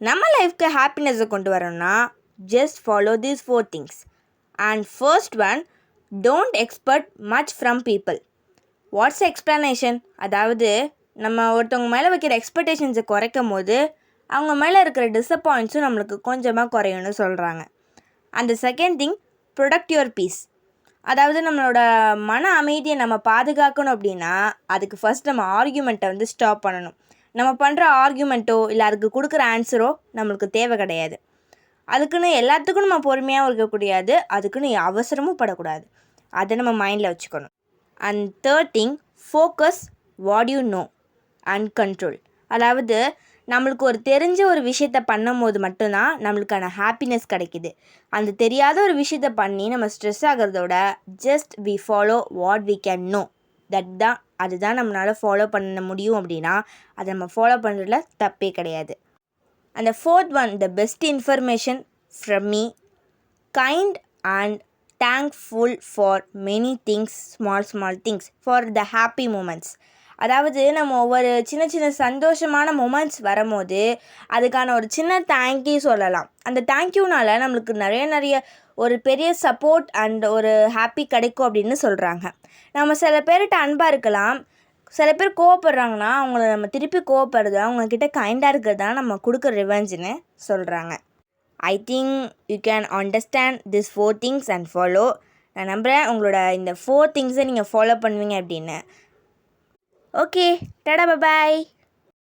நம்ம லைஃப்க்கு ஹாப்பினஸை கொண்டு வரோம்னா just follow these 4 things. And first one, don't expect much from people. What's explanation? அதாவது நம்ம ஒருத்தவங்க மேலே வைக்கிற எக்ஸ்பெக்டேஷன்ஸை குறைக்கும் போது அவங்க மேலே இருக்கிற டிசப்பாயிண்ட்ஸும் நம்மளுக்கு கொஞ்சமாக குறையும்னு சொல்கிறாங்க. And second thing, protect your peace. அதாவது நம்மளோட மன அமைதியை நம்ம பாதுகாக்கணும் அப்படின்னா அதுக்கு ஃபஸ்ட் நம்ம ஆர்கியூமெண்ட்டை ஸ்டாப் பண்ணணும். நம்ம பண்ணுற ஆர்கியூமெண்ட்டோ இல்லை அதுக்கு கொடுக்குற ஆன்சரோ நம்மளுக்கு தேவை கிடையாது. அதுக்குன்னு எல்லாத்துக்கும் நம்ம பொறுமையாகவும் இருக்கக்கூடாது, அதுக்குன்னு அவசரமும் படக்கூடாது. அதை நம்ம மைண்டில் வச்சுக்கணும். And third thing, focus what you know and control. அதாவது நம்மளுக்கு ஒரு தெரிஞ்ச ஒரு விஷயத்த பண்ணும் போது மட்டும்தான் நம்மளுக்கான ஹாப்பினஸ் கிடைக்கிது. அந்த தெரியாத ஒரு விஷயத்த பண்ணி நம்ம ஸ்ட்ரெஸ் ஆகிறதோட just we follow what we can know, அதுதான் நம்மளால் ஃபாலோ பண்ண முடியும். அப்படின்னா அதை நம்ம ஃபாலோ பண்ணுறதுல தப்பே கிடையாது. அந்த fourth one, the best information from me, kind and thankful for many things, small things for the happy moments. அதாவது நம்ம ஒவ்வொரு சின்ன சின்ன சந்தோஷமான மொமெண்ட்ஸ் வரும்போது அதுக்கான ஒரு சின்ன தேங்க்யூ சொல்லலாம். அந்த தேங்க்யூனால் நம்மளுக்கு நிறைய ஒரு பெரிய சப்போர்ட் அண்ட் ஒரு ஹாப்பி கிடைக்கும் அப்படின்னு சொல்கிறாங்க. நம்ம சில பேர்கிட்ட அன்பாக இருக்கலாம், சில பேர் கோவப்படுறாங்கன்னா அவங்கள நம்ம திருப்பி கோவப்படுறது, அவங்கக்கிட்ட கைண்டாக இருக்கிறது தான் நம்ம கொடுக்குற ரிவெஞ்சுன்னு சொல்கிறாங்க. I think you can understand this 4 things and follow. நான் நம்புகிறேன் உங்களோட இந்த 4 திங்ஸை நீங்கள் ஃபாலோ பண்ணுவீங்க அப்படின்னு. ஓகே, டாடா, பாய்.